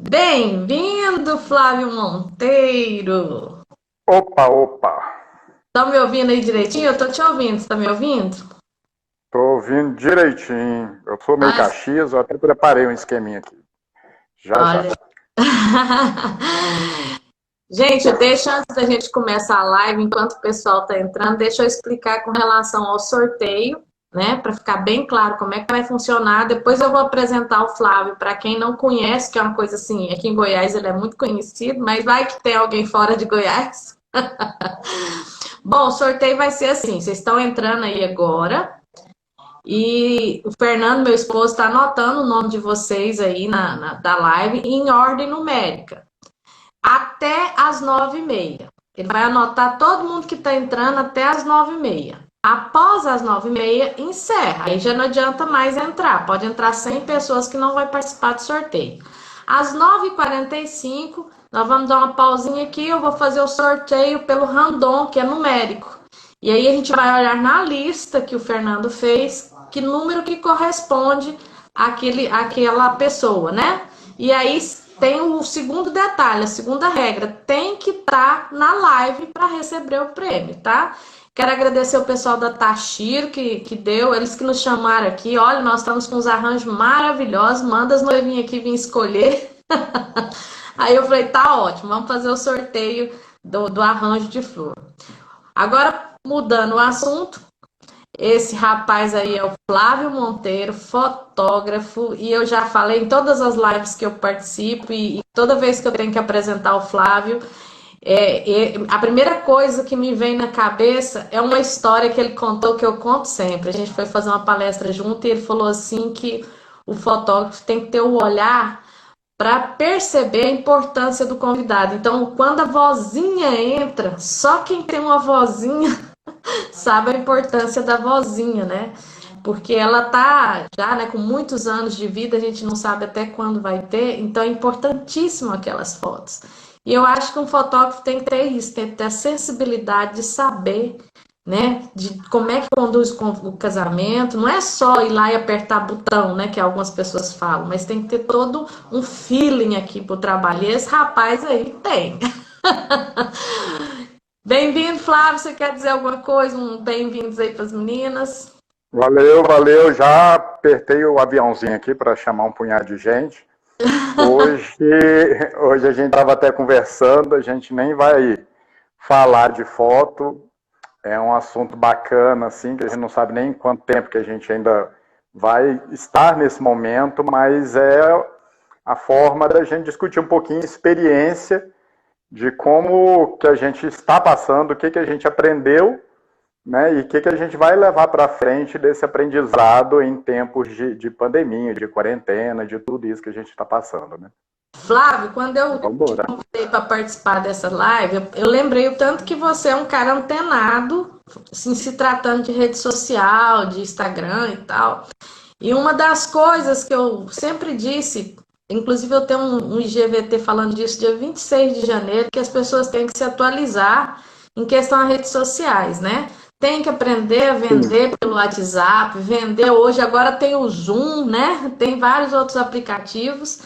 Bem-vindo, Flávio Monteiro. Opa, opa. Tá me ouvindo aí direitinho? Eu tô te ouvindo, você tá me ouvindo? Tô ouvindo direitinho. Eu sou meio Ah, Caxias, eu até preparei um esqueminha aqui. Já, já. olha. Gente, deixa antes da gente começar a live, enquanto o pessoal tá entrando, deixa eu explicar com relação ao sorteio, né? Para ficar bem claro como é que vai funcionar. Depois eu vou apresentar o Flávio para quem não conhece, que é uma coisa assim, aqui em Goiás ele é muito conhecido, mas vai que tem alguém fora de Goiás. Bom, o sorteio vai ser assim: vocês estão entrando aí agora. E o Fernando, meu esposo, está anotando o nome de vocês aí da live em ordem numérica, até as 9h30. Ele vai anotar todo mundo que está entrando até as 9h30. Após as 9h30, encerra. Aí já não adianta mais entrar. Pode entrar 100 pessoas que não vai participar do sorteio. Às 9h45, nós vamos dar uma pausinha aqui. Eu vou fazer o sorteio pelo random, que é numérico. E aí a gente vai olhar na lista que o Fernando fez, que número que corresponde àquela pessoa, né? E aí tem o segundo detalhe, a segunda regra, tem que estar na live para receber o prêmio, tá? Quero agradecer o pessoal da Tashiro que deu, eles que nos chamaram aqui. Olha, nós estamos com uns arranjos maravilhosos, manda as noivinhas aqui vir escolher. Aí eu falei, tá ótimo, vamos fazer o sorteio do arranjo de flor. Agora, mudando o assunto, esse rapaz aí é o Flávio Monteiro, fotógrafo, e eu já falei em todas as lives que eu participo, e toda vez que eu tenho que apresentar o Flávio, a primeira coisa que me vem na cabeça é uma história que ele contou que eu conto sempre. A gente foi fazer uma palestra junto e ele falou assim que o fotógrafo tem que ter o olhar para perceber a importância do convidado. Então, quando a vozinha entra, só quem tem uma vozinha sabe a importância da vozinha, né? Porque ela tá já, né, com muitos anos de vida, a gente não sabe até quando vai ter, então é importantíssimo aquelas fotos. E eu acho que um fotógrafo tem que ter isso, tem que ter a sensibilidade de saber, né, de como é que conduz o casamento. Não é só ir lá e apertar botão, né, que algumas pessoas falam, mas tem que ter todo um feeling aqui pro trabalho. E esse rapaz aí tem. Bem-vindo, Flávio. Você quer dizer alguma coisa? Um bem-vindos aí para as meninas. Valeu, valeu. Já apertei o aviãozinho aqui para chamar um punhado de gente. Hoje, hoje a gente estava até conversando, a gente nem vai falar de foto. É um assunto bacana, assim, que a gente não sabe nem quanto tempo que a gente ainda vai estar nesse momento, mas é a forma da gente discutir um pouquinho experiência de como que a gente está passando, o que que a gente aprendeu, né, e o que que a gente vai levar para frente desse aprendizado em tempos de pandemia, de quarentena, de tudo isso que a gente está passando, né? Flávio, quando eu Vamos te embora. convidei para participar dessa live, eu lembrei o tanto que você é um cara antenado, assim, se tratando de rede social, de Instagram e tal. E uma das coisas que eu sempre disse, inclusive eu tenho um IGVT falando disso dia 26 de janeiro, que as pessoas têm que se atualizar em questão a redes sociais, né? Tem que aprender a Sim. vender pelo WhatsApp, vender hoje, agora tem o Zoom, né? Tem vários outros aplicativos.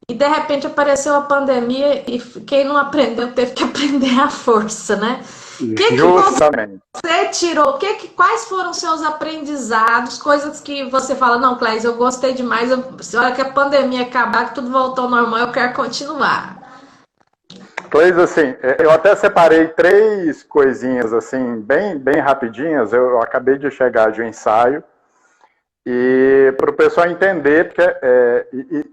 E de repente apareceu a pandemia e quem não aprendeu teve que aprender à força, né? O que Justamente. você tirou? Quais foram seus aprendizados? Coisas que você fala, não, Cláudia, eu gostei demais. Se a hora que a pandemia acabar, que tudo voltou ao normal, eu quero continuar. Pois assim, eu até separei três coisinhas assim, bem rapidinhas. Eu acabei de chegar de um ensaio e para o pessoal entender porque,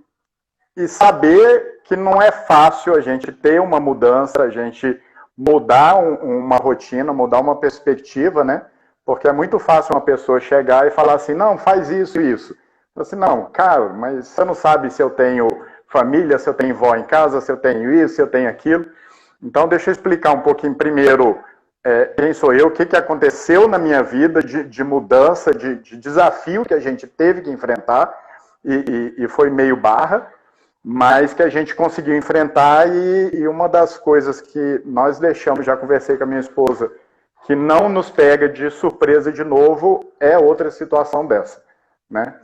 e saber que não é fácil a gente ter uma mudança, a gente mudar uma rotina, mudar uma perspectiva, né? Porque é muito fácil uma pessoa chegar e falar assim, não, faz isso e isso. Eu assim, não, cara, mas você não sabe se eu tenho família, se eu tenho vó em casa, se eu tenho isso, se eu tenho aquilo. Então, deixa eu explicar um pouquinho primeiro quem sou eu, o que, que aconteceu na minha vida de mudança, de desafio que a gente teve que enfrentar, e foi meio barra, mas que a gente conseguiu enfrentar e uma das coisas que nós deixamos, já conversei com a minha esposa, que não nos pega de surpresa de novo, é outra situação dessa, né?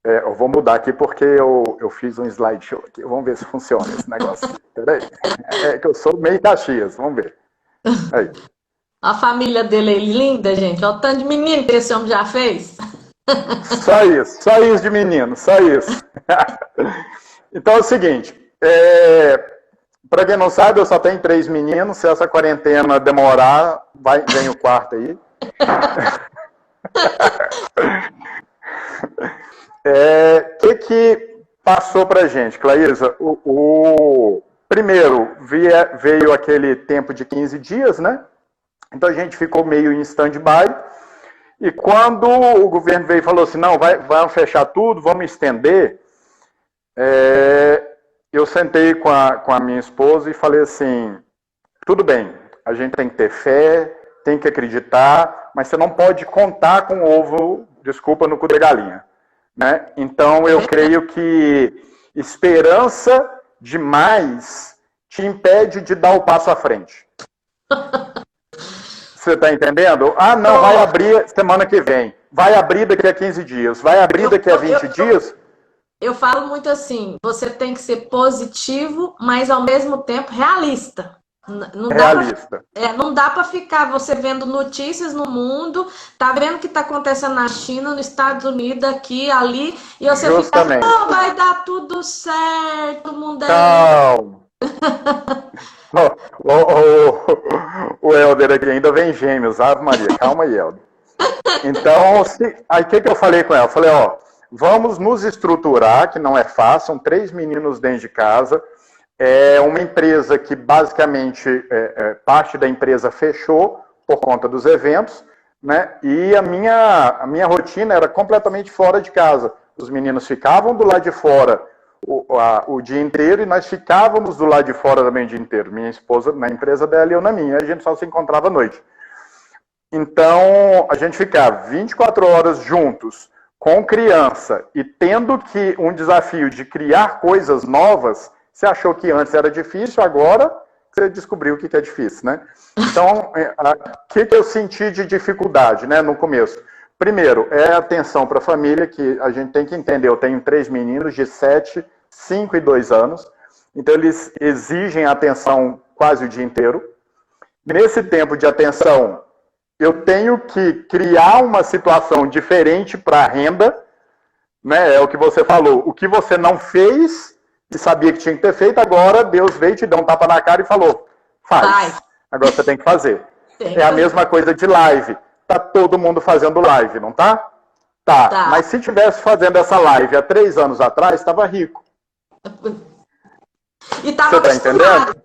Eu vou mudar aqui porque eu fiz um slideshow aqui. Vamos ver se funciona esse negócio. Peraí. É que eu sou meio Caxias, vamos ver. Aí. A família dele é linda, gente. Olha o tanto de menino que esse homem já fez. Só isso de menino, só isso. Então é o seguinte, para quem não sabe, eu só tenho 3 meninos. Se essa quarentena demorar, vem o quarto aí. Que passou pra gente, Claísa? Primeiro, veio aquele tempo de 15 dias, né? Então a gente ficou meio em stand-by. E quando o governo veio e falou assim, não, vamos fechar tudo, vamos estender, eu sentei com a minha esposa e falei assim, tudo bem, a gente tem que ter fé, tem que acreditar, mas você não pode contar com o ovo, desculpa, no cu da galinha. Né? Então eu creio que esperança demais te impede de dar o passo à frente. Você está entendendo? Ah, não, vai abrir semana que vem. Vai abrir daqui a 15 dias. Vai abrir daqui a 20 dias. Eu falo muito assim, você tem que ser positivo, mas ao mesmo tempo realista. Não dá para ficar você vendo notícias no mundo, tá vendo o que está acontecendo na China, nos Estados Unidos, aqui, ali, e você Justamente. fica, não, vai dar tudo certo, o mundo é... Calma. O Helder aqui ainda vem gêmeos, Ave Maria, calma aí, Helder. Então, aí o que eu falei com ela? Eu falei, vamos nos estruturar, que não é fácil, são 3 meninos dentro de casa, é uma empresa que basicamente parte da empresa fechou por conta dos eventos, né? E a minha rotina era completamente fora de casa. Os meninos ficavam do lado de fora o dia inteiro e nós ficávamos do lado de fora também o dia inteiro. Minha esposa na empresa dela e eu na minha. A gente só se encontrava à noite. Então, a gente ficava 24 horas juntos com criança e tendo que um desafio de criar coisas novas. Você achou que antes era difícil, agora você descobriu o que é difícil, né? Então, o que eu senti de dificuldade, né, no começo? Primeiro, é a atenção para a família, que a gente tem que entender. Eu tenho 3 meninos de 7, 5 e 2 anos. Então, eles exigem atenção quase o dia inteiro. Nesse tempo de atenção, eu tenho que criar uma situação diferente para a renda. Né? É o que você falou. O que você não fez e sabia que tinha que ter feito, agora Deus veio, te deu um tapa na cara e falou, faz. Agora você tem que fazer. É a mesma coisa de live. Tá todo mundo fazendo live, não tá? Tá. Mas se tivesse fazendo essa live há 3 anos atrás, estava rico. E tava você tá entendendo? Né?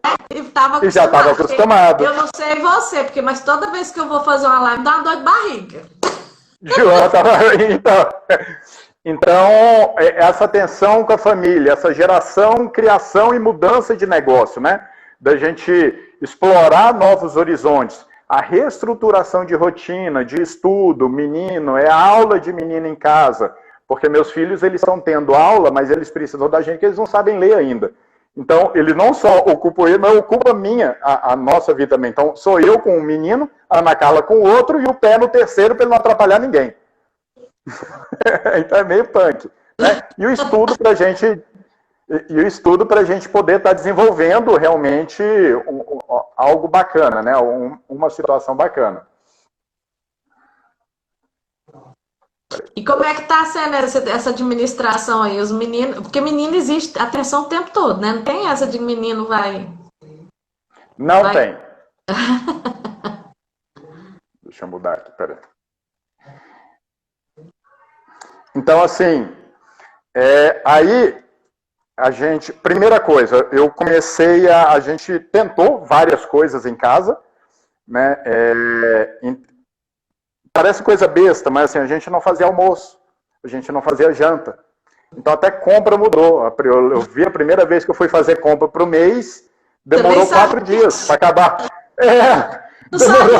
E já estava acostumado. Eu não sei você, mas toda vez que eu vou fazer uma live, dá uma dor de barriga. João tava... Então, essa atenção com a família, essa geração, criação e mudança de negócio, né? Da gente explorar novos horizontes. A reestruturação de rotina, de estudo, menino, a aula de menino em casa. Porque meus filhos, eles estão tendo aula, mas eles precisam da gente, que eles não sabem ler ainda. Então, ele não só ocupa ele, mas ocupa a nossa vida também. Então, sou eu com um menino, a Ana Carla com o outro, e o pé no terceiro para ele não atrapalhar ninguém. Então é meio punk, né? E o estudo para a gente poder estar desenvolvendo realmente algo bacana, né? Uma situação bacana. E como é que está sendo essa administração aí? Os meninos, porque menino existe atenção o tempo todo, né? Não tem essa de menino vai. Não tem. Deixa eu mudar aqui, peraí. Então, assim, aí a gente... Primeira coisa, eu comecei a gente tentou várias coisas em casa, né? Parece coisa besta, mas assim, a gente não fazia almoço, a gente não fazia janta. Então até compra mudou. Eu vi a primeira vez que eu fui fazer compra para o mês, demorou 4 dias para acabar. Demorou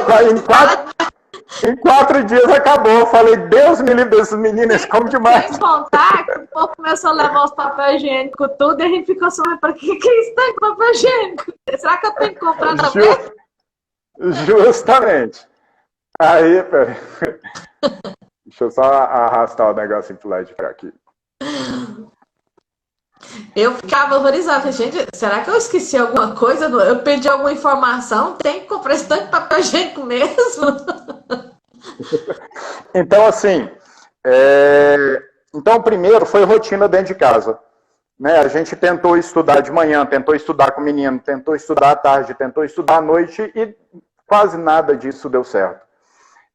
em 4 dias acabou. Falei, Deus me livre desses meninos, eles comem demais. Sem contar que o povo começou a levar os papel higiênico tudo e a gente ficou só, para que isso tem papel higiênico? Será que eu tenho que comprar também? Justamente. Aí, peraí. Deixa eu só arrastar o negocinho pro lado de cá aqui. Eu ficava horrorizada. Gente, será que eu esqueci alguma coisa? Eu perdi alguma informação? Tem que comprar esse tanto de papel higiênico mesmo? Então, assim, então, primeiro foi rotina dentro de casa. Né? A gente tentou estudar de manhã, tentou estudar com o menino, tentou estudar à tarde, tentou estudar à noite e quase nada disso deu certo.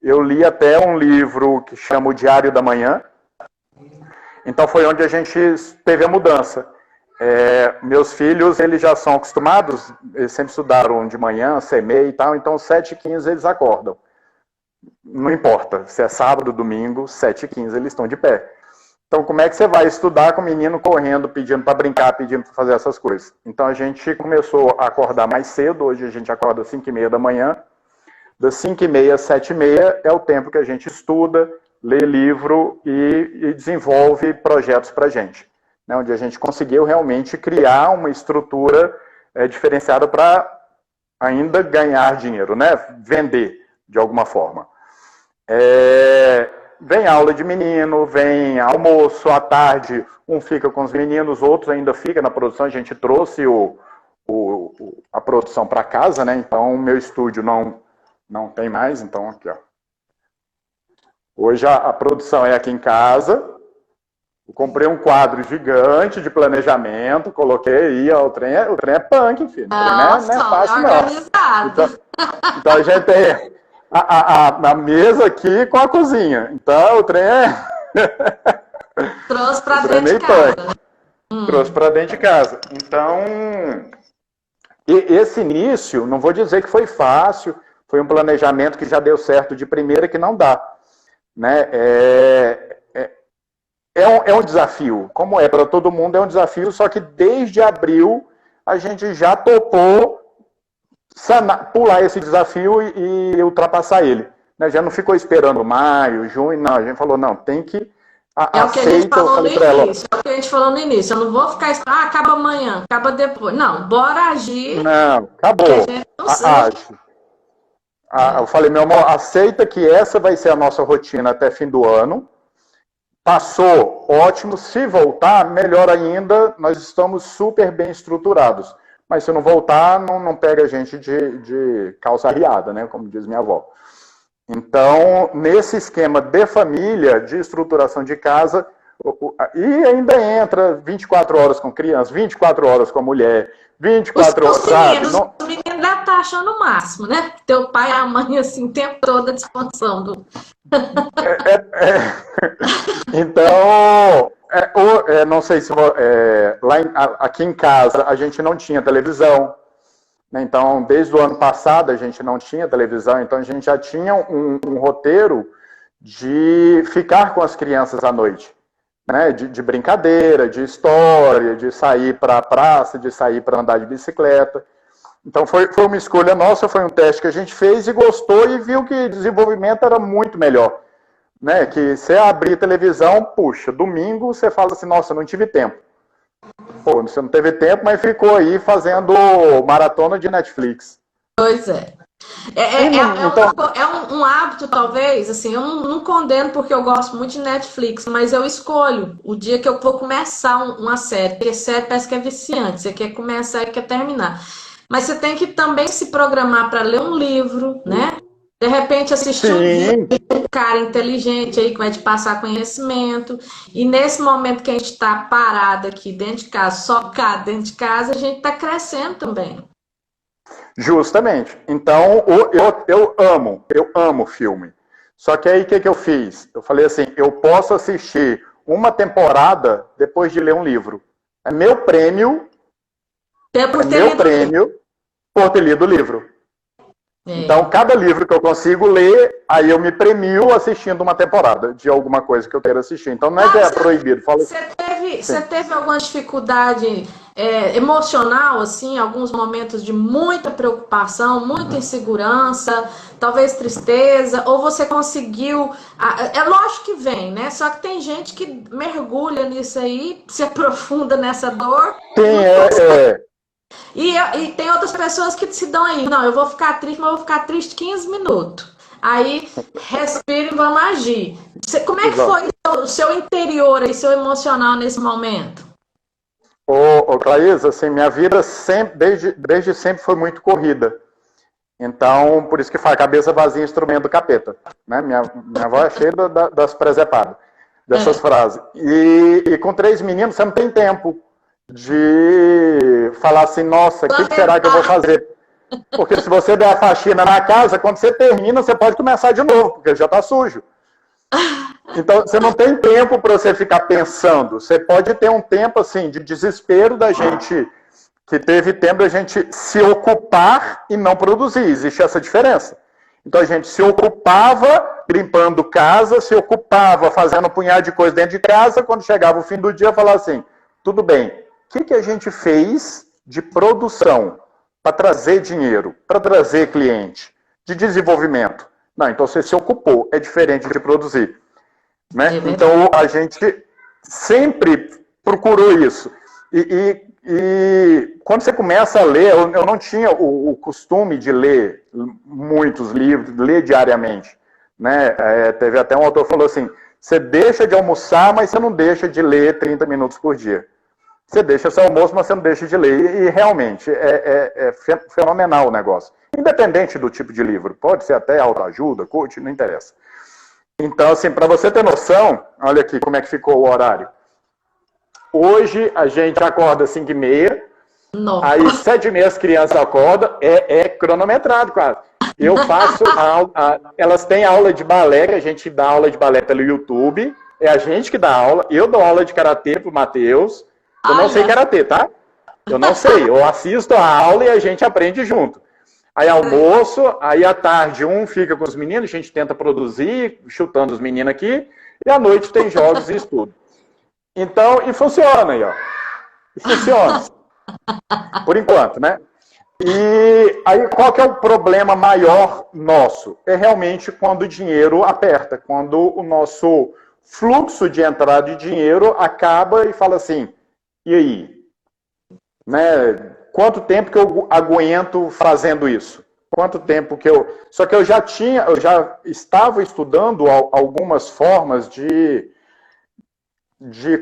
Eu li até um livro que chama O Diário da Manhã. Então foi onde a gente teve a mudança. Meus filhos, eles já são acostumados, eles sempre estudaram de manhã, 6h30 e tal, então 7h15 eles acordam. Não importa se é sábado, domingo, 7h15 eles estão de pé. Então, como é que você vai estudar com o menino correndo, pedindo para brincar, pedindo para fazer essas coisas? Então, a gente começou a acordar mais cedo. Hoje a gente acorda às 5h30 da manhã. Das 5h30 às 7h30 é o tempo que a gente estuda, lê livro e desenvolve projetos para a gente. Né, onde a gente conseguiu realmente criar uma estrutura diferenciada para ainda ganhar dinheiro, né? Vender de alguma forma. Vem aula de menino, vem almoço à tarde, um fica com os meninos, outros ainda fica na produção. A gente trouxe a produção para casa, né? Então o meu estúdio não tem mais, então aqui, ó. Hoje a produção é aqui em casa. Eu comprei um quadro gigante de planejamento, coloquei aí, ó, o trem é punk, filho. Nossa, não é fácil, organizado. Então a gente tem a mesa aqui com a cozinha. Então o trem Trouxe para dentro de casa. Trouxe para dentro de casa. Então, esse início, não vou dizer que foi fácil, foi um planejamento que já deu certo de primeira, que não dá. Né? É um desafio, como é para todo mundo, é um desafio, só que desde abril a gente já topou pular esse desafio e ultrapassar ele. Né? Já não ficou esperando maio, junho, não, a gente falou, não, tem que o que a gente falou no início, é o que a gente falou no início, eu não vou ficar esperando, acaba amanhã, acaba depois, não, bora agir. Não, acabou, age. Eu falei, meu amor, aceita que essa vai ser a nossa rotina até fim do ano. Passou, ótimo. Se voltar, melhor ainda, nós estamos super bem estruturados. Mas se não voltar, não pega a gente de calça arriada, né? Como diz minha avó. Então, nesse esquema de família, de estruturação de casa, e ainda entra 24 horas com criança, 24 horas com a mulher, 24 horas, sabe? Os meninos devem estar achando o máximo, né? Teu pai e a mãe, assim, o tempo todo à disposição do... Então, não sei se aqui em casa a gente não tinha televisão, né? Então desde o ano passado a gente não tinha televisão, então a gente já tinha um roteiro de ficar com as crianças à noite, né? De brincadeira, de história, de sair para a praça, de sair para andar de bicicleta. Então foi uma escolha nossa, foi um teste que a gente fez e gostou e viu que o desenvolvimento era muito melhor. Né? Que você abrir televisão, puxa, domingo você fala assim, nossa, não tive tempo. Pô, você não teve tempo, mas ficou aí maratona de Netflix. Pois é. Um hábito, talvez, assim, eu não condeno porque eu gosto muito de Netflix, mas eu escolho o dia que eu vou começar uma série, porque série parece que é viciante, você quer começar e quer terminar. Mas você tem que também se programar para ler um livro, né? De repente assistir um vídeo de um cara inteligente aí que vai te passar conhecimento. E nesse momento que a gente está parado aqui dentro de casa, socado dentro de casa, a gente está crescendo também. Justamente. Então, eu amo filme. Só que aí o que eu fiz? Eu falei assim, eu posso assistir uma temporada depois de ler um livro. É meu prêmio por ter lido o livro. Então, cada livro que eu consigo ler, aí eu me premio assistindo uma temporada de alguma coisa que eu queira assistir. Então, não é que é proibido. Você teve alguma dificuldade emocional, assim, alguns momentos de muita preocupação, muita insegurança, talvez tristeza, ou você conseguiu... É lógico que vem, né? Só que tem gente que mergulha nisso aí, se aprofunda nessa dor. Sim, E tem outras pessoas que se dão aí, não, eu vou ficar triste, mas eu vou ficar triste 15 minutos. Aí, respira e vamos agir. Como é que foi o seu interior e seu emocional nesse momento? Ô, Claís, assim, minha vida sempre, desde sempre foi muito corrida. Então, por isso que fala, cabeça vazia, instrumento do capeta. Né? Minha avó é cheia das presepadas, dessas frases. E com 3 meninos, você não tem tempo de falar assim, nossa, o que será que eu vou fazer? Porque se você der a faxina na casa, quando você termina, você pode começar de novo, porque já está sujo. Então, você não tem tempo para você ficar pensando. Você pode ter um tempo, assim, de desespero da gente, que teve tempo da gente se ocupar e não produzir. Existe essa diferença. Então, a gente se ocupava limpando casa, se ocupava fazendo um punhado de coisa dentro de casa, quando chegava o fim do dia, falava assim, tudo bem, o que a gente fez de produção para trazer dinheiro, para trazer cliente, de desenvolvimento? Não, então você se ocupou, é diferente de produzir. Né? Então a gente sempre procurou isso. E quando você começa a ler, eu não tinha o costume de ler muitos livros, ler diariamente. Né? Teve até um autor que falou assim, você deixa de almoçar, mas você não deixa de ler 30 minutos por dia. Você deixa seu almoço, mas você não deixa de ler. E realmente é fenomenal o negócio. Independente do tipo de livro. Pode ser até autoajuda, coach, não interessa. Então, assim, para você ter noção, olha aqui como é que ficou o horário. Hoje a gente acorda às 5h30, aí 7h30 as crianças acordam, é cronometrado quase. Eu faço elas têm aula de balé, que a gente dá aula de balé pelo YouTube, é a gente que dá aula, eu dou aula de karatê pro Matheus. Eu não sei karatê, tá? Eu não sei. Eu assisto a aula e a gente aprende junto. Aí almoço, aí à tarde um fica com os meninos, a gente tenta produzir, chutando os meninos aqui, e à noite tem jogos e estudo. Então, e funciona aí, ó. E funciona. Por enquanto, né? E aí qual que é o problema maior nosso? É realmente quando o dinheiro aperta, quando o nosso fluxo de entrada de dinheiro acaba e fala assim, e aí? Né? Quanto tempo que eu aguento fazendo isso? Quanto tempo que eu... Só que eu já estava estudando algumas formas de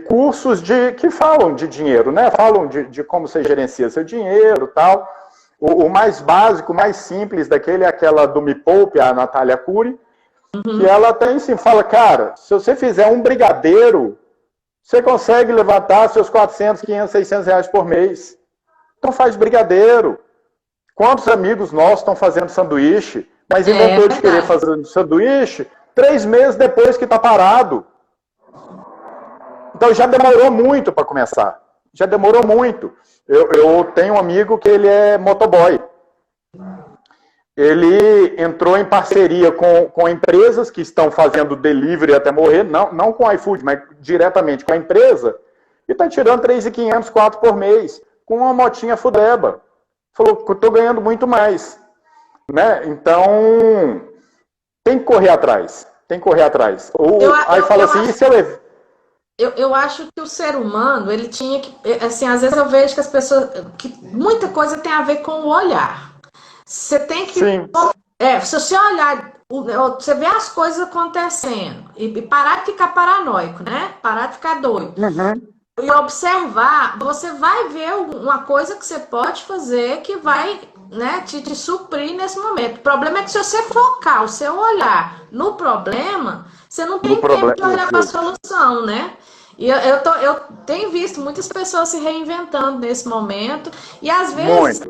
cursos que falam de dinheiro, né? Falam de como você gerencia seu dinheiro e tal. O mais básico, o mais simples daquele é aquela do Me Poupe, a Natália Cury, que ela até assim fala, cara, se você fizer um brigadeiro, você consegue levantar seus 400, 500, 600 reais por mês. Então faz brigadeiro. Quantos amigos nossos estão fazendo sanduíche, mas inventou de querer fazer sanduíche 3 meses depois que está parado. Então já demorou muito para começar. Já demorou muito. Eu tenho um amigo que ele é motoboy. Ele entrou em parceria com empresas que estão fazendo delivery até morrer, não com o iFood, mas diretamente com a empresa, e está tirando 3.500, 4 por mês, com uma motinha fudeba. Falou que eu estou ganhando muito mais. Né? Então, tem que correr atrás. Tem que correr atrás. Aí fala assim, e se eu... Eu acho que o ser humano, ele tinha que... Assim, às vezes eu vejo que as pessoas... que muita coisa tem a ver com o olhar. Você tem que... Sim. Se você olhar... Você vê as coisas acontecendo. E parar de ficar paranoico, né? Parar de ficar doido. E observar, você vai ver uma coisa que você pode fazer que vai, né, te suprir nesse momento. O problema é que se você focar o seu olhar no problema, você não tem tempo de olhar para a solução, né? E eu tenho visto muitas pessoas se reinventando nesse momento e às vezes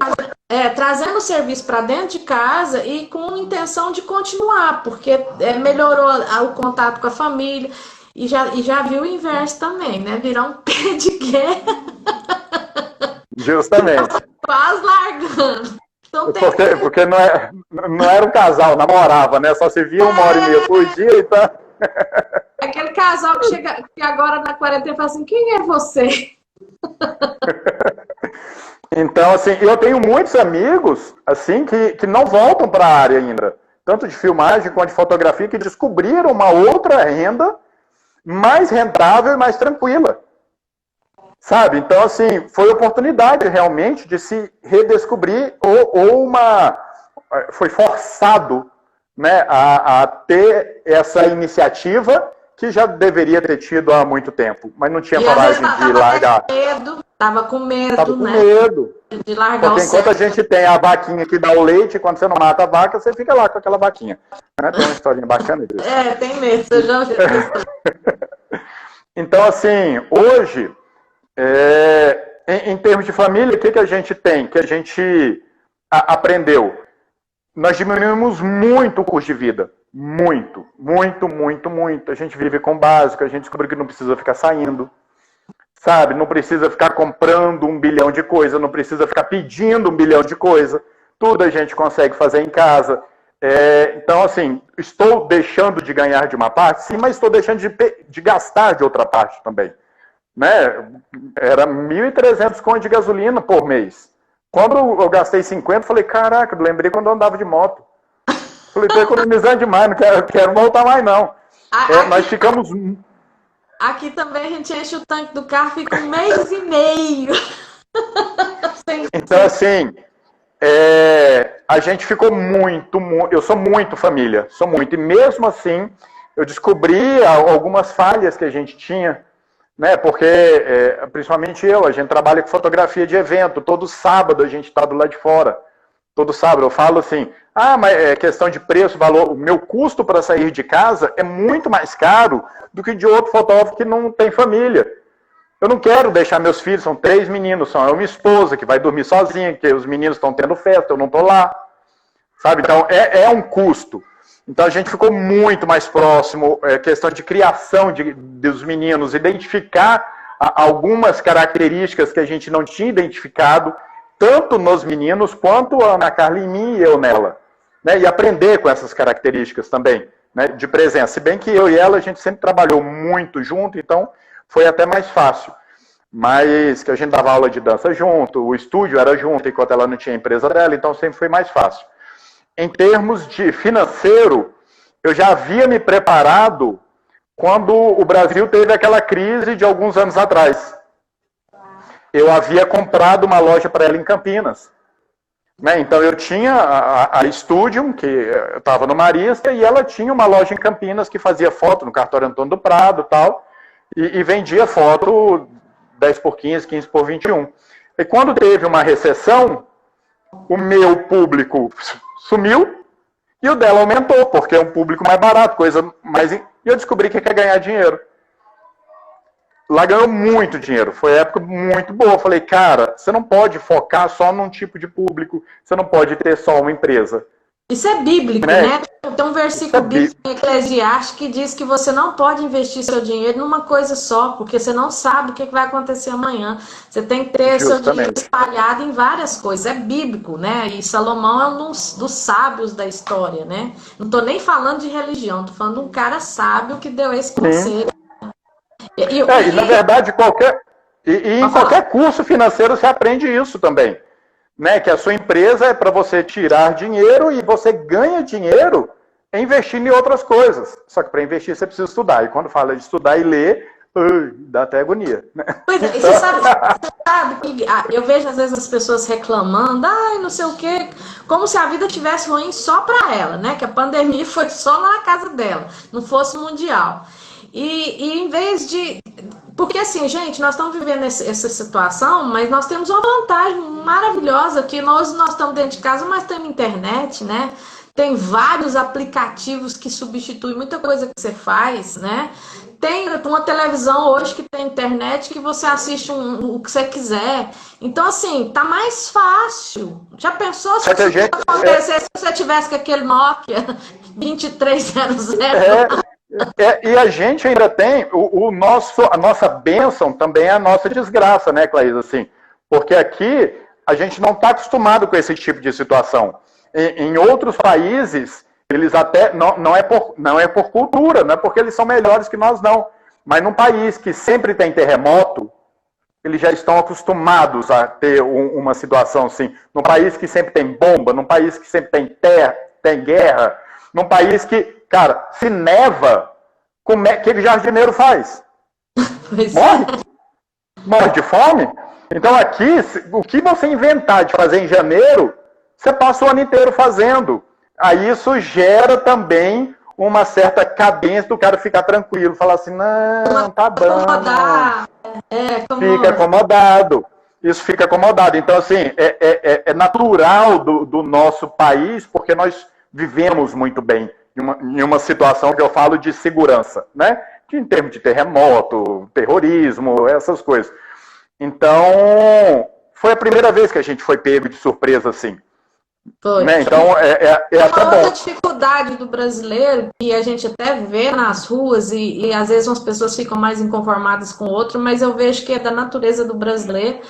trazendo o serviço para dentro de casa e com intenção de continuar, porque melhorou o contato com a família. E já viu o inverso também, né? Virar um pé de guerra. Justamente. Quase largando. Então, porque não era um casal, namorava, né? Só se via 1h30 por dia, então... Aquele casal que chega que agora na quarentena fala assim, quem é você? Então, assim, eu tenho muitos amigos, assim, que não voltam para a área ainda. Tanto de filmagem quanto de fotografia, que descobriram uma outra renda mais rentável e mais tranquila. Sabe? Então, assim, foi oportunidade realmente de se redescobrir ou foi forçado né, a ter essa iniciativa que já deveria ter tido há muito tempo, mas não tinha coragem de largar. Tava com medo, tava com medo. De largar. Porque enquanto a gente tem a vaquinha que dá o leite, quando você não mata a vaca, você fica lá com aquela vaquinha. Né? Tem uma historinha bacana disso. Tem mesmo, eu já ouvi. Então, assim, hoje, em termos de família, o que a gente tem? Que a gente aprendeu? Nós diminuímos muito o custo de vida. Muito, muito, muito, muito. A gente vive com o básico, a gente descobriu que não precisa ficar saindo. Sabe, não precisa ficar comprando 1 bilhão de coisas, não precisa ficar pedindo 1 bilhão de coisas. Tudo a gente consegue fazer em casa. Então, assim, estou deixando de ganhar de uma parte, sim, mas estou deixando de gastar de outra parte também. Né? Era 1.300 contos de gasolina por mês. Quando eu gastei 50, falei, caraca, lembrei quando eu andava de moto. Falei, estou economizando demais, não quero voltar mais, não. Nós ficamos... Aqui também a gente enche o tanque do carro, fica 1 mês e meio. Então, assim, a gente ficou muito, eu sou muito família, sou muito. E mesmo assim, eu descobri algumas falhas que a gente tinha, né? Porque, principalmente a gente trabalha com fotografia de evento, todo sábado a gente está do lado de fora. Todo sábado eu falo assim, mas é questão de preço, valor, o meu custo para sair de casa é muito mais caro do que de outro fotógrafo que não tem família. Eu não quero deixar meus filhos, são 3 meninos, são eu e minha esposa, que vai dormir sozinha, que os meninos estão tendo festa, eu não estou lá. Sabe? Então, é um custo. Então, a gente ficou muito mais próximo, questão de criação dos meninos, identificar algumas características que a gente não tinha identificado, tanto nos meninos, quanto a Ana Carla em mim e eu nela. Né? E aprender com essas características também, né? De presença. Se bem que eu e ela, a gente sempre trabalhou muito junto, então foi até mais fácil. Mas que a gente dava aula de dança junto, o estúdio era junto, enquanto ela não tinha a empresa dela, então sempre foi mais fácil. Em termos de financeiro, eu já havia me preparado quando o Brasil teve aquela crise de alguns anos atrás. Eu havia comprado uma loja para ela em Campinas. Né? Então eu tinha a Studium, que eu estava no Marista, e ela tinha uma loja em Campinas que fazia foto no Cartório Antônio do Prado e vendia foto 10 por 15, 15 por 21. E quando teve uma recessão, o meu público sumiu e o dela aumentou, porque é um público mais barato, coisa mais... E eu descobri que quer ganhar dinheiro. Lá ganhou muito dinheiro, foi época muito boa. Eu falei, cara, você não pode focar só num tipo de público, você não pode ter só uma empresa. Isso é bíblico, né? Tem um versículo bíblico em Eclesiastes que diz que você não pode investir seu dinheiro numa coisa só, porque você não sabe o que vai acontecer amanhã. Você tem que ter seu dinheiro espalhado em várias coisas. É bíblico, né? E Salomão é um dos sábios da história, né? Não estou nem falando de religião, estou falando de um cara sábio que deu esse conselho. E na verdade, em qualquer curso financeiro você aprende isso também. Né? Que a sua empresa é para você tirar dinheiro e você ganha dinheiro investindo em outras coisas. Só que para investir você precisa estudar. E quando fala de estudar e ler, dá até agonia. Né? Pois é, e você sabe que eu vejo às vezes as pessoas reclamando, não sei o quê, como se a vida tivesse ruim só para ela, né? Que a pandemia foi só lá na casa dela, não fosse mundial. E em vez de... Porque assim, gente, nós estamos vivendo essa situação, mas nós temos uma vantagem maravilhosa, que nós estamos dentro de casa, mas temos internet, né? Tem vários aplicativos que substituem muita coisa que você faz, né? Tem uma televisão hoje que tem internet que você assiste o que você quiser. Então, assim, tá mais fácil. Já pensou se isso acontecesse se você tivesse com aquele Nokia 2300? E a gente ainda tem a nossa bênção também é a nossa desgraça, né, Claís? Assim, porque aqui a gente não está acostumado com esse tipo de situação. Em outros países, eles até não é por cultura, não é porque eles são melhores que nós não. Mas num país que sempre tem terremoto, eles já estão acostumados a ter uma situação assim. Num país que sempre tem bomba, num país que sempre tem guerra, num país que, cara, se neva, o que o jardineiro faz? Morre? Morre de fome? Então aqui, o que você inventar de fazer em janeiro, você passa o ano inteiro fazendo. aí isso gera também uma certa cadência do cara ficar tranquilo, falar assim, não, tá bom. Acomodar. Fica acomodado. Isso fica acomodado. Então, assim, é natural do nosso país, porque nós vivemos muito bem em uma situação que eu falo de segurança, né? Em termos de terremoto, terrorismo, essas coisas. Então, foi a primeira vez que a gente foi pego de surpresa assim. Foi. Né? Então, é até uma bom. outra dificuldade do brasileiro, que a gente até vê nas ruas, e às vezes umas pessoas ficam mais inconformadas com o outro, mas eu vejo que é da natureza do brasileiro.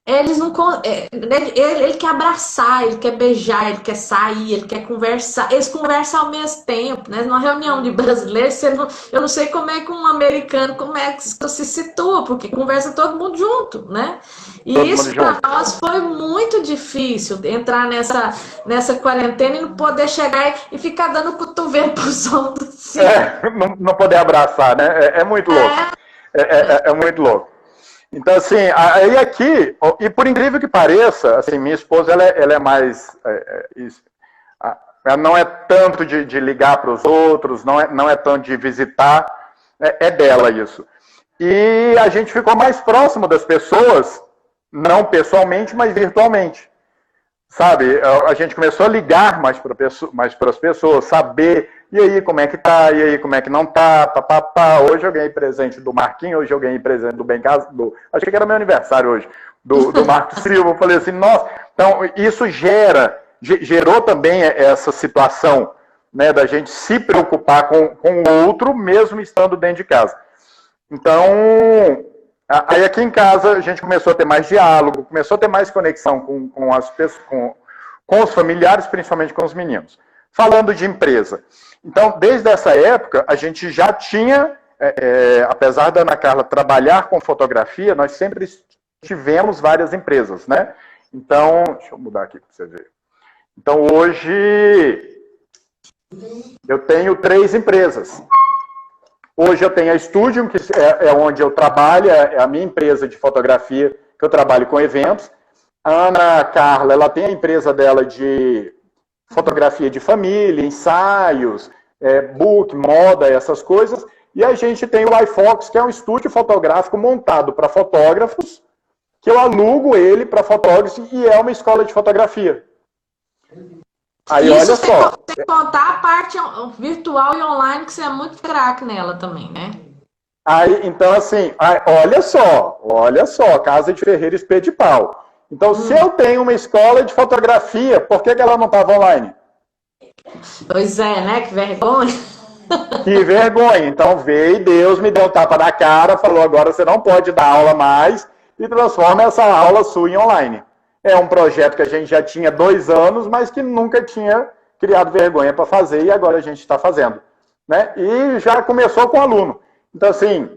Eles não, ele quer abraçar, ele quer beijar, ele quer sair, ele quer conversar. Eles conversam ao mesmo tempo, né? Numa reunião de brasileiros, eu não sei como é que um americano, como é que se situa, porque conversa todo mundo junto, né? E todo isso para nós foi muito difícil, entrar nessa quarentena e não poder chegar e ficar dando cotovelo para os outros. Assim. Não poder abraçar, né? É muito louco. É muito louco. Então, assim, aí aqui, e por incrível que pareça, assim, minha esposa, ela é mais... ela não é tanto de ligar para os outros, não é tanto de visitar, é dela isso. E a gente ficou mais próximo das pessoas, não pessoalmente, mas virtualmente. Sabe, a gente começou a ligar mais para as pessoas, saber, e aí, como é que tá, e aí, como é que não tá, papapá. Hoje eu ganhei presente do Marquinhos, hoje eu ganhei presente do Bencasa, acho que era meu aniversário hoje, do Marcos Silva. Eu falei assim, nossa, então isso gerou também essa situação, né, da gente se preocupar com o outro, mesmo estando dentro de casa. Então, aí aqui em casa a gente começou a ter mais diálogo, começou a ter mais conexão com as pessoas, com os familiares, principalmente com os meninos. Falando de empresa. Então, desde essa época, a gente já tinha, apesar da Ana Carla trabalhar com fotografia, nós sempre tivemos várias empresas, né? Então, deixa eu mudar aqui para você ver. Então, hoje, eu tenho 3 empresas. Hoje eu tenho a Studium, que é onde eu trabalho, é a minha empresa de fotografia, que eu trabalho com eventos. A Ana Carla, ela tem a empresa dela de fotografia de família, ensaios, book, moda, essas coisas. E a gente tem o iFox, que é um estúdio fotográfico montado para fotógrafos, que eu alugo ele para fotógrafos e é uma escola de fotografia. Aí, isso olha só. Sem contar a parte virtual e online, que você é muito craque nela também, né? Aí, então, assim, olha só, Casa de Ferreira Espeto de Pau. Então, se eu tenho uma escola de fotografia, por que ela não estava online? Pois é, né? Que vergonha. Que vergonha. Então, veio Deus, me deu um tapa na cara, falou, agora você não pode dar aula mais e transforma essa aula sua em online. É um projeto que a gente já tinha 2 anos, mas que nunca tinha criado vergonha para fazer, e agora a gente está fazendo. Né? E já começou com o aluno. Então, assim,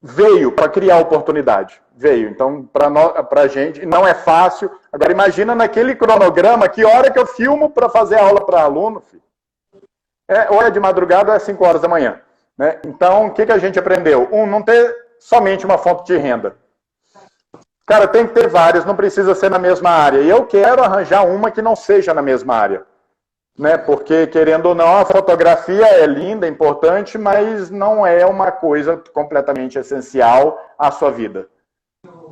veio para criar oportunidade. Veio. Então, para a gente, não é fácil. Agora, imagina naquele cronograma, que hora que eu filmo para fazer aula para aluno, filho? Ou é de madrugada ou é 5 horas da manhã. Né? Então, o que a gente aprendeu? Não ter somente uma fonte de renda. Cara, tem que ter várias, não precisa ser na mesma área. E eu quero arranjar uma que não seja na mesma área. Né? Porque, querendo ou não, a fotografia é linda, é importante, mas não é uma coisa completamente essencial à sua vida.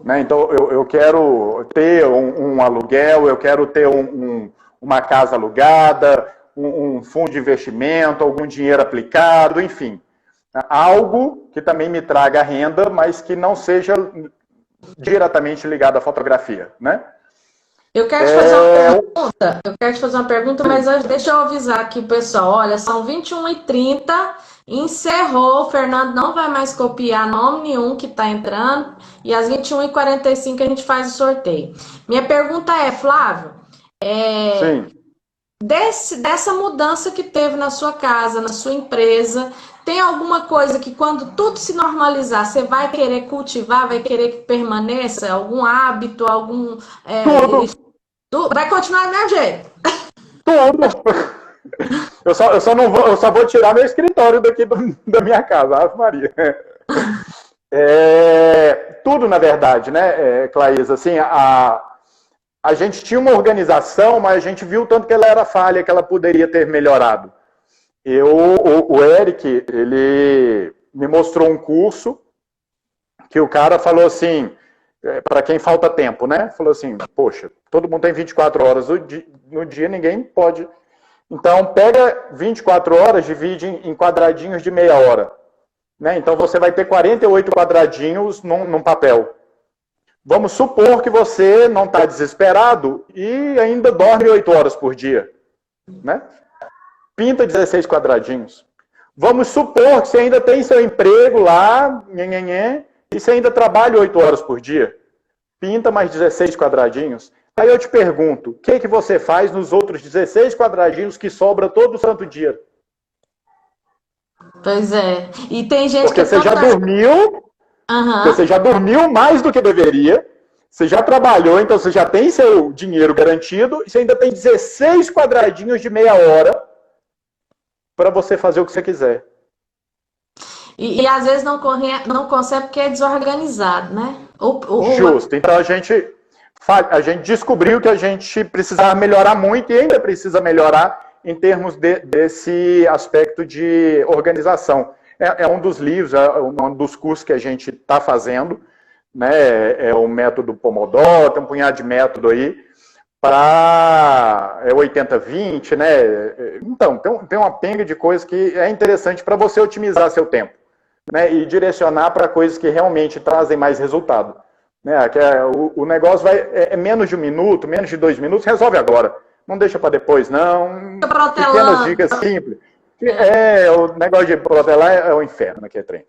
Né? Então, eu quero ter um aluguel, eu quero ter uma casa alugada, um fundo de investimento, algum dinheiro aplicado, enfim. Algo que também me traga renda, mas que não seja diretamente ligado à fotografia, né? Eu quero te fazer uma pergunta, mas deixa eu avisar aqui, pessoal. Olha, são 21h30, encerrou, o Fernando não vai mais copiar nome nenhum que está entrando, e às 21h45 a gente faz o sorteio. Minha pergunta é, Flávio, Sim. Dessa mudança que teve na sua casa, na sua empresa, tem alguma coisa que quando tudo se normalizar, você vai querer cultivar, vai querer que permaneça? Algum hábito, algum... Vai continuar do mesmo jeito? Tudo! Eu só vou tirar meu escritório daqui da minha casa, Ave Maria. Tudo, na verdade, né, Claís? Assim, a gente tinha uma organização, mas a gente viu tanto que ela era falha, que ela poderia ter melhorado. O Eric, ele me mostrou um curso que o cara falou assim, para quem falta tempo, né? Falou assim, poxa, todo mundo tem 24 horas no dia, ninguém pode. Então, pega 24 horas, divide em quadradinhos de meia hora. Né? Então, você vai ter 48 quadradinhos num papel. Vamos supor que você não está desesperado e ainda dorme 8 horas por dia. Né? Pinta 16 quadradinhos. Vamos supor que você ainda tem seu emprego lá, e você ainda trabalha 8 horas por dia. Pinta mais 16 quadradinhos. Aí eu te pergunto, o que você faz nos outros 16 quadradinhos que sobra todo santo dia? Pois é. E tem gente Porque que... você já dormiu, você já dormiu mais do que deveria, você já trabalhou, então você já tem seu dinheiro garantido, e você ainda tem 16 quadradinhos de meia hora para você fazer o que você quiser. E às vezes não consegue porque é desorganizado, né? Justo. Então a gente descobriu que a gente precisava melhorar muito e ainda precisa melhorar em termos desse aspecto de organização. É um dos livros, é um dos cursos que a gente está fazendo, né? É o método Pomodoro, tem um punhado de método aí, para 80-20, né? Então, tem uma penga de coisas que é interessante para você otimizar seu tempo, né? E direcionar para coisas que realmente trazem mais resultado. Né? O negócio é menos de 1 minuto, menos de 2 minutos, resolve agora. Não deixa para depois, não. Pequenas dicas simples. O negócio de protelar é o inferno, que é trem.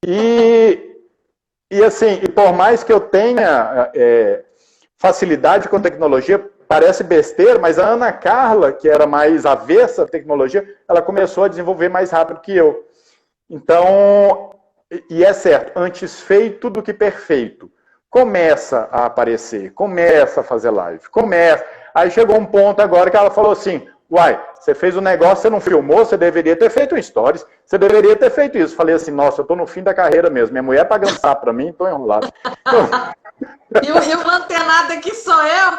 E assim, por mais que eu tenha facilidade com tecnologia, parece besteira, mas a Ana Carla, que era mais avessa à tecnologia, ela começou a desenvolver mais rápido que eu. Então, e é certo, antes feito do que perfeito. Começa a aparecer, começa a fazer live, começa. Aí chegou um ponto agora que ela falou assim, uai, você fez um negócio, você não filmou, você deveria ter feito um stories, você deveria ter feito isso. Falei assim, nossa, eu tô no fim da carreira mesmo, minha mulher paga sapo pra mim, tô enrolado. E o antenado aqui sou eu?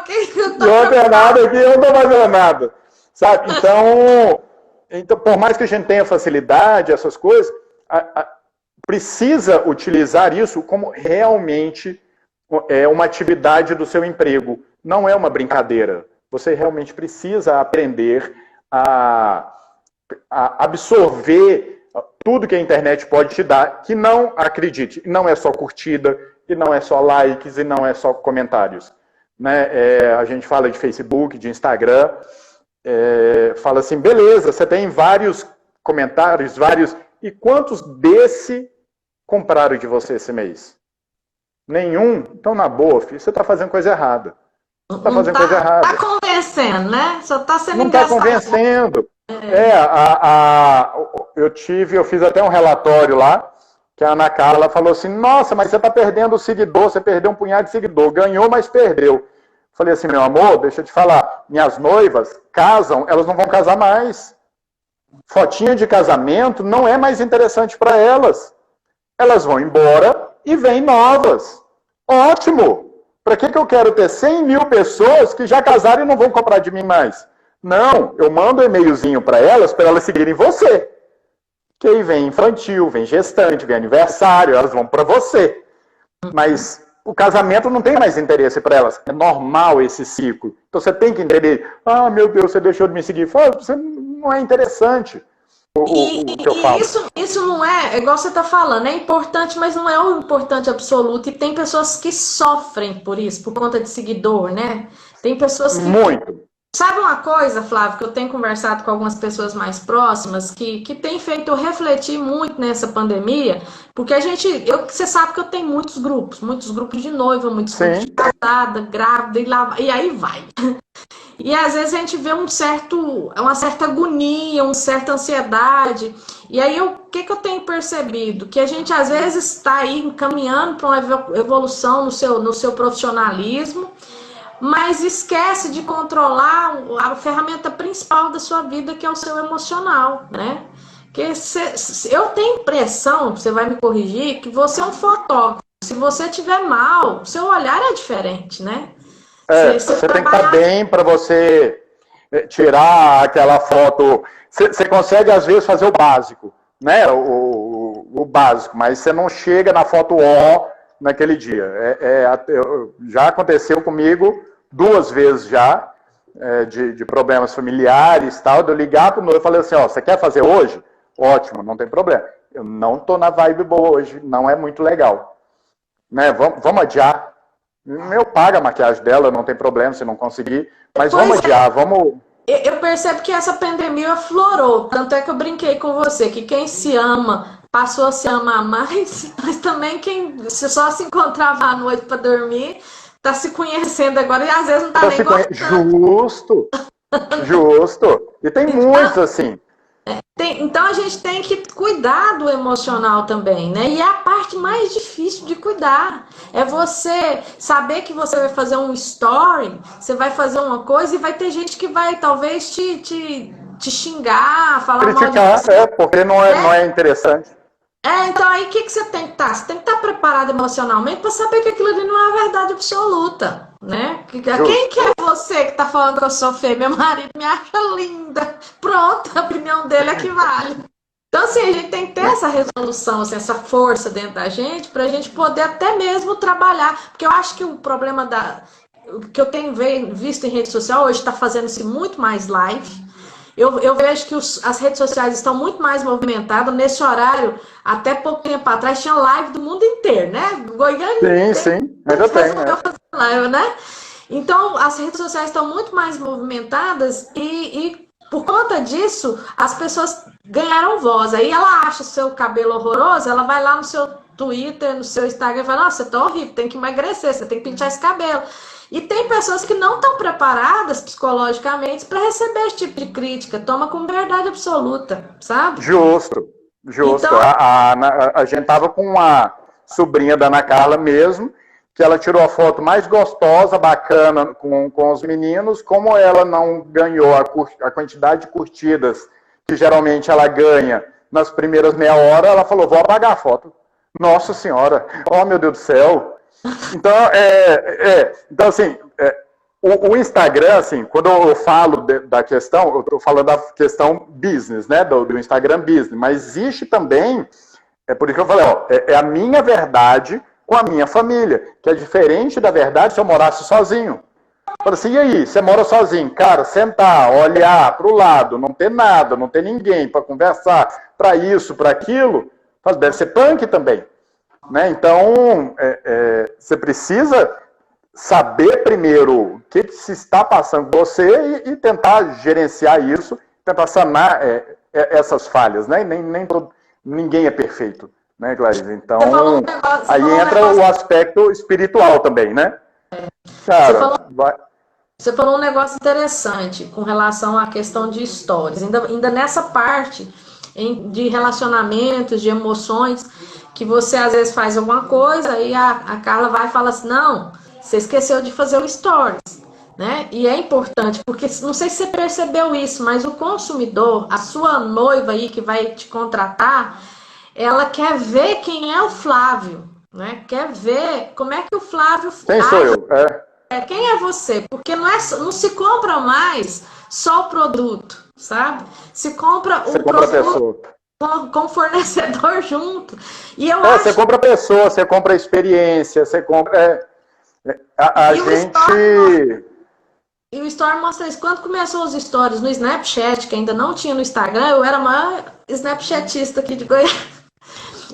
O antenado aqui, eu não tô fazendo nada. Sabe? Então, por mais que a gente tenha facilidade, essas coisas, precisa utilizar isso como realmente uma atividade do seu emprego. Não é uma brincadeira. Você realmente precisa aprender a absorver tudo que a internet pode te dar, que não, acredite, não é só curtida, e não é só likes, e não é só comentários. Né? A gente fala de Facebook, de Instagram, fala assim, beleza, você tem vários comentários, e quantos desse compraram de você esse mês? Nenhum? Então, na boa, filho, você está fazendo coisa errada. Está fazendo coisa errada. Está convencendo, né? Só está sendo não está convencendo. Eu fiz até um relatório lá, que a Ana Carla falou assim, nossa, mas você está perdendo o seguidor, você perdeu um punhado de seguidor, ganhou, mas perdeu. Falei assim, meu amor, deixa eu te falar, minhas noivas casam, elas não vão casar mais. Fotinha de casamento não é mais interessante para elas. Elas vão embora e vêm novas. Ótimo! Para que eu quero ter 100 mil pessoas que já casaram e não vão comprar de mim mais? Não, eu mando um e-mailzinho para elas seguirem você. Que aí vem infantil, vem gestante, vem aniversário, elas vão para você. Mas o casamento não tem mais interesse para elas. É normal esse ciclo. Então você tem que entender. Ah, meu Deus, você deixou de me seguir. Fala, você não é interessante. O que eu falo. Isso não é igual você está falando, é importante, mas não é o importante absoluto. E tem pessoas que sofrem por isso, por conta de seguidor, né? Tem pessoas que... Muito. Sabe uma coisa, Flávio, que eu tenho conversado com algumas pessoas mais próximas, que tem feito eu refletir muito nessa pandemia, porque você sabe que eu tenho muitos grupos de noiva, muitos grupos de casada, grávida, e aí vai. E às vezes a gente vê uma certa agonia, uma certa ansiedade. E aí o que eu tenho percebido? Que a gente às vezes está aí caminhando para uma evolução no seu profissionalismo, mas esquece de controlar a ferramenta principal da sua vida, que é o seu emocional, né? Que eu tenho impressão, você vai me corrigir, que você é um fotógrafo. Se você estiver mal, seu olhar é diferente, né? Você tem que estar bem para você tirar aquela foto. Você consegue, às vezes, fazer o básico, né? O básico, mas você não chega na foto O naquele dia. Já aconteceu comigo 2 vezes já, de problemas familiares e tal, de eu ligar para o noivo e falei assim, ó, você quer fazer hoje? Ótimo, não tem problema. Eu não estou na vibe boa hoje, não é muito legal. Né? Vamos adiar. Eu pago a maquiagem dela, não tem problema se não conseguir, mas vamos adiar, vamos... Eu percebo que essa pandemia aflorou, tanto é que eu brinquei com você, que quem se ama passou a se amar mais, mas também quem só se encontrava à noite para dormir, tá se conhecendo agora e às vezes não tá nem gostando. Justo. E tem muitos assim. Então a gente tem que cuidar do emocional também, né? E é a parte mais difícil de cuidar. É você saber que você vai fazer um story, você vai fazer uma coisa e vai ter gente que vai talvez te xingar, falar mal de você. Porque não é interessante. Então aí o que você tem que estar? Você tem que estar preparado emocionalmente para saber que aquilo ali não é a verdade absoluta, né? Quem que é você que está falando que eu sou feia? Meu marido me acha linda. Pronto, a opinião dele é que vale. Então, assim, a gente tem que ter essa resolução, assim, essa força dentro da gente para a gente poder até mesmo trabalhar. Porque eu acho que o problema que eu tenho visto em rede social hoje está fazendo-se muito mais live. Eu vejo que as redes sociais estão muito mais movimentadas. Nesse horário, até pouco tempo atrás, tinha live do mundo inteiro, né? Goiânia. Sim, ainda tem, né? Live, né? Então, as redes sociais estão muito mais movimentadas e por conta disso, as pessoas ganharam voz. Aí ela acha o seu cabelo horroroso, ela vai lá no seu Twitter, no seu Instagram e fala, nossa, você tá horrível, tem que emagrecer, você tem que pintar esse cabelo. E tem pessoas que não estão preparadas psicologicamente para receber esse tipo de crítica. Toma como verdade absoluta, sabe? Justo. Então... A gente tava com uma sobrinha da Ana Carla mesmo, que ela tirou a foto mais gostosa, bacana com os meninos. Como ela não ganhou a quantidade de curtidas que geralmente ela ganha nas primeiras meia hora, ela falou, vou apagar a foto. Nossa Senhora, oh meu Deus do céu. Então, então assim, o Instagram, assim, quando eu falo da questão, eu estou falando da questão business, né, do Instagram business, mas existe também, por isso que eu falei, ó, é a minha verdade com a minha família, que é diferente da verdade se eu morasse sozinho. Fala assim, e aí, você mora sozinho? Cara, sentar, olhar para o lado, não ter nada, não ter ninguém para conversar, para isso, para aquilo, deve ser punk também. Né? Então, você precisa saber primeiro o que se está passando com você e tentar gerenciar isso, tentar sanar essas falhas. Né? Ninguém é perfeito, né, Clarice? Então, aí entra o aspecto espiritual também, né? Cara, você falou um negócio interessante com relação à questão de histórias. Ainda nessa parte de relacionamentos, de emoções, que você às vezes faz alguma coisa e a Carla vai e fala assim, não, você esqueceu de fazer o stories, né? E é importante, porque não sei se você percebeu isso, mas o consumidor, a sua noiva aí que vai te contratar, ela quer ver quem é o Flávio, né? Quer ver como é que o Flávio quem sou eu? Quem é você? Porque não se compra mais só o produto, sabe? Se compra o produto com fornecedor junto. E eu acho... Você compra a pessoa, você compra a experiência, você compra... a gente... E o Story mostra isso. Quando começou os stories no Snapchat, que ainda não tinha no Instagram, eu era a maior Snapchatista aqui de Goiás.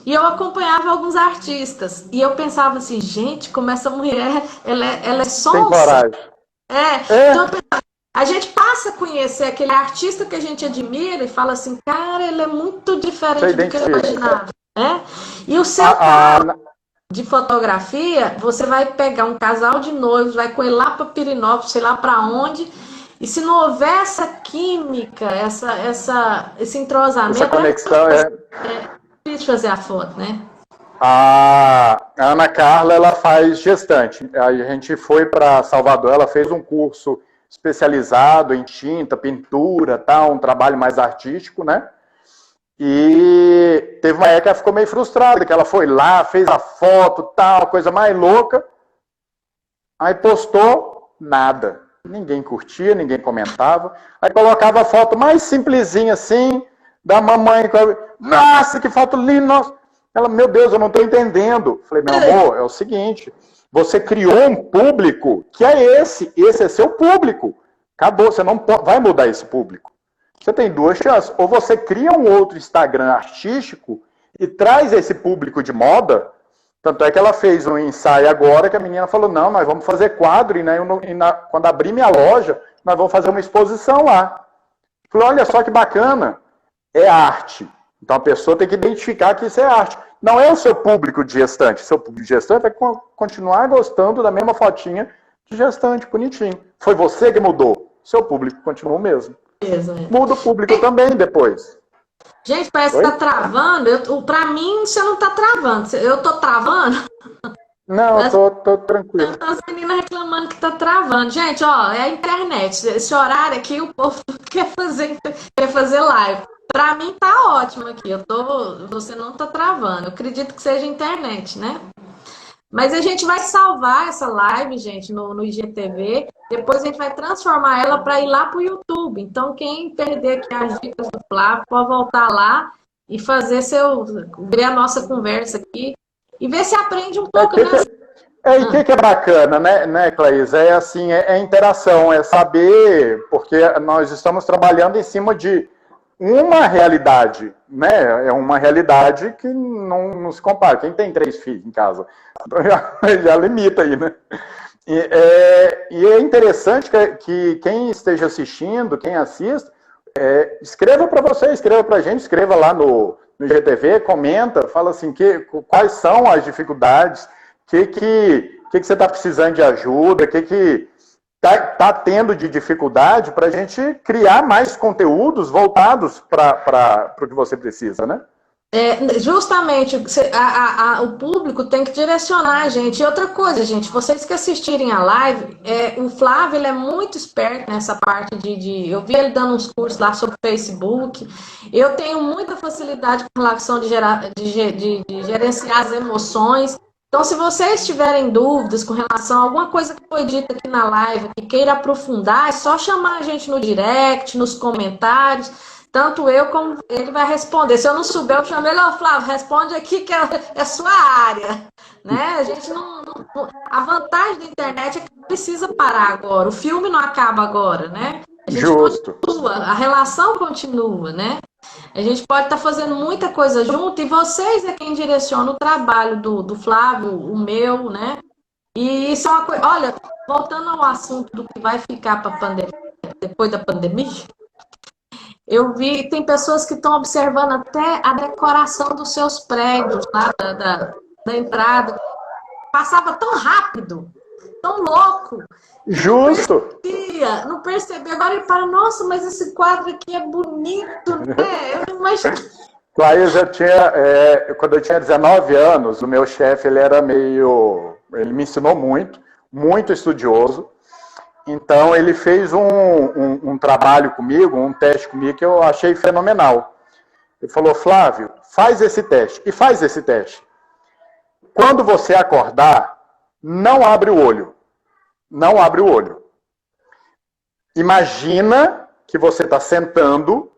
E eu acompanhava alguns artistas. E eu pensava assim, gente, como essa mulher, ela é sonsa. Tem coragem. Então eu pensava, a gente passa a conhecer aquele artista que a gente admira e fala assim, cara, ele é muito diferente do que eu imaginava. E o seu canal de fotografia, você vai pegar um casal de noivos, vai com ele lá para Pirinópolis, sei lá para onde, e se não houver essa química, esse entrosamento... Essa conexão difícil fazer a foto, né? A Ana Carla, ela faz gestante. A gente foi para Salvador, ela fez um curso especializado em tinta, pintura, tal, um trabalho mais artístico, né? E teve uma época que ela ficou meio frustrada, que ela foi lá, fez a foto, tal, coisa mais louca. Aí postou, Nada. Ninguém curtia, ninguém comentava. Aí colocava a foto mais simplesinha assim, da mamãe. Nossa, que foto linda! Nossa. Ela, meu Deus, eu não estou entendendo. Falei, meu amor, é o seguinte, você criou um público que é esse é seu público. Acabou, você não vai mudar esse público. Você tem duas chances. Ou você cria um outro Instagram artístico e traz esse público de moda. Tanto é que ela fez um ensaio agora que a menina falou, não, nós vamos fazer quadro quando abrir minha loja, nós vamos fazer uma exposição lá. Falei, olha só que bacana, é arte. Então a pessoa tem que identificar que isso é arte. Não é o seu público de gestante. Seu público de gestante vai continuar gostando da mesma fotinha de gestante, bonitinho. Foi você que mudou. Seu público continua o mesmo. Muda o público também depois. Gente, parece que tá travando. Pra mim, você não tá travando. Eu tô travando? Não, eu tô tranquilo. As meninas reclamando que tá travando. Gente, ó, é a internet. Esse horário aqui, o povo quer fazer live. Pra mim tá ótimo aqui. Você não tá travando. Eu acredito que seja internet, né? Mas a gente vai salvar essa live, gente, no IGTV. Depois a gente vai transformar ela para ir lá para o YouTube. Então, quem perder aqui as dicas do Flávio, pode voltar lá e ver a nossa conversa aqui e ver se aprende um pouco, né? O que é bacana, né, Claís? É assim, é interação, é saber, porque nós estamos trabalhando em cima de uma realidade, né? É uma realidade que não se compara. Quem tem 3 filhos em casa já limita aí, né? E é interessante que quem esteja assistindo, quem assista, escreva para você, escreva para a gente, escreva lá no IGTV, comenta, fala assim, quais são as dificuldades, o que você está precisando de ajuda, o que tá tendo de dificuldade para a gente criar mais conteúdos voltados para o que você precisa, né? Justamente, o público tem que direcionar a gente. E outra coisa, gente, vocês que assistirem a live, o Flávio ele é muito esperto nessa parte eu vi ele dando uns cursos lá sobre Facebook. Eu tenho muita facilidade com relação de gerenciar as emoções. Então, se vocês tiverem dúvidas com relação a alguma coisa que foi dita aqui na live, que queira aprofundar, é só chamar a gente no direct, nos comentários. Tanto eu como ele vai responder. Se eu não souber, eu chamo ele, Flávio, responde aqui que é sua área. Né? A gente a vantagem da internet é que precisa parar agora. O filme não acaba agora, né? A gente continua, a relação continua, né? A gente pode estar fazendo muita coisa junto e vocês é quem direciona o trabalho do Flávio, o meu, né? E isso é uma coisa... Olha, voltando ao assunto do que vai ficar para pandemia, depois da pandemia, eu vi, tem pessoas que estão observando até a decoração dos seus prédios, lá da entrada. Passava tão rápido, tão louco. Justo. Não percebia. Agora ele para, nossa, mas esse quadro aqui é bonito, né? Eu não imagino. Claís, quando eu tinha 19 anos, o meu chefe, ele me ensinou muito, muito estudioso. Então, ele fez um trabalho comigo, um teste comigo, que eu achei fenomenal. Ele falou, Flávio, faz esse teste. E faz esse teste. Quando você acordar, não abre o olho. Não abre o olho. Imagina que você está sentando,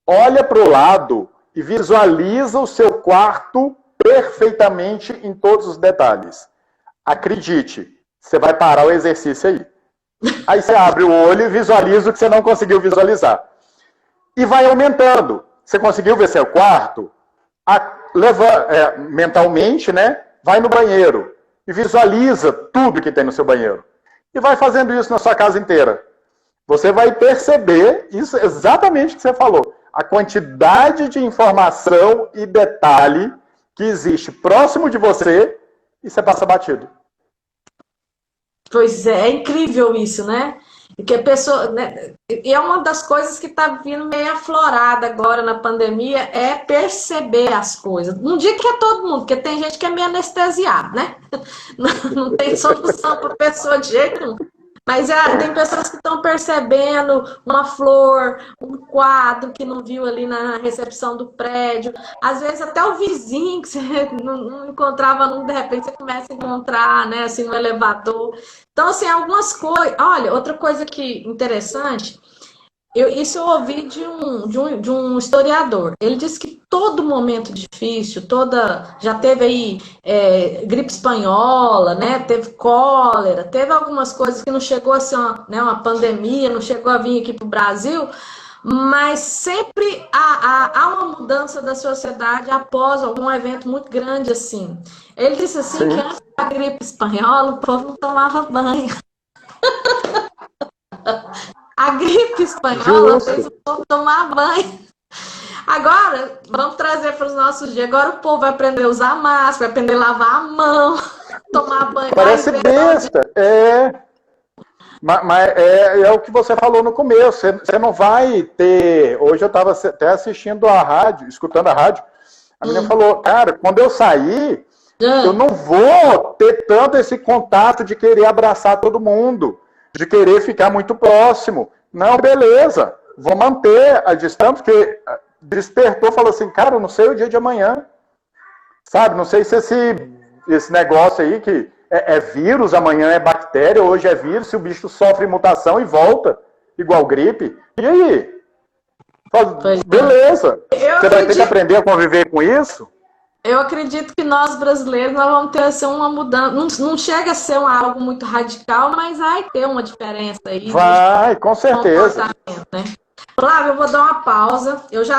olha para o lado e visualiza o seu quarto perfeitamente em todos os detalhes. Acredite, você vai parar o exercício aí. Aí você abre o olho e visualiza o que você não conseguiu visualizar. E vai aumentando. Você conseguiu ver seu quarto? Mentalmente, né? Vai no banheiro e visualiza tudo que tem no seu banheiro. E vai fazendo isso na sua casa inteira. Você vai perceber isso exatamente o que você falou. A quantidade de informação e detalhe que existe próximo de você e você passa batido. Pois é incrível isso, né? E que a pessoa, né? E é uma das coisas que está vindo meio aflorada agora na pandemia, é perceber as coisas. Não digo que é todo mundo, porque tem gente que é meio anestesiado, né? Não tem solução para a pessoa de jeito nenhum. Mas tem pessoas que estão percebendo uma flor, um quadro que não viu ali na recepção do prédio. Às vezes até o vizinho que você não encontrava, de repente você começa a encontrar, né, assim, no elevador. Então, assim, algumas coisas... Olha, outra coisa que interessante... Isso eu ouvi de um historiador. Ele disse que todo momento difícil, já teve aí gripe espanhola, né? Teve cólera, teve algumas coisas que não chegou a ser uma pandemia, não chegou a vir aqui para o Brasil, mas sempre há uma mudança da sociedade após algum evento muito grande assim. Ele disse assim que antes da gripe espanhola o povo não tomava banho. A gripe espanhola fez o povo tomar banho. Agora, vamos trazer para os nossos dias. Agora o povo vai aprender a usar máscara, vai aprender a lavar a mão, tomar banho. Parece besta. Mas é o que você falou no começo. Você não vai ter... Hoje eu estava até assistindo a rádio, escutando a rádio. A menina falou, cara, quando eu sair, eu não vou ter tanto esse contato de querer abraçar todo mundo, de querer ficar muito próximo. Não, beleza, vou manter a distância, porque despertou, falou assim, cara, eu não sei o dia de amanhã. Sabe, não sei se esse negócio aí que é vírus, amanhã é bactéria, hoje é vírus, se o bicho sofre mutação e volta, igual gripe. E aí? Beleza. Você vai ter que aprender a conviver com isso? Eu acredito que nós brasileiros nós vamos ter assim, uma mudança. Não chega a ser algo muito radical, mas vai ter uma diferença aí. Vai, com certeza. Né? Flávio, eu vou dar uma pausa. Eu já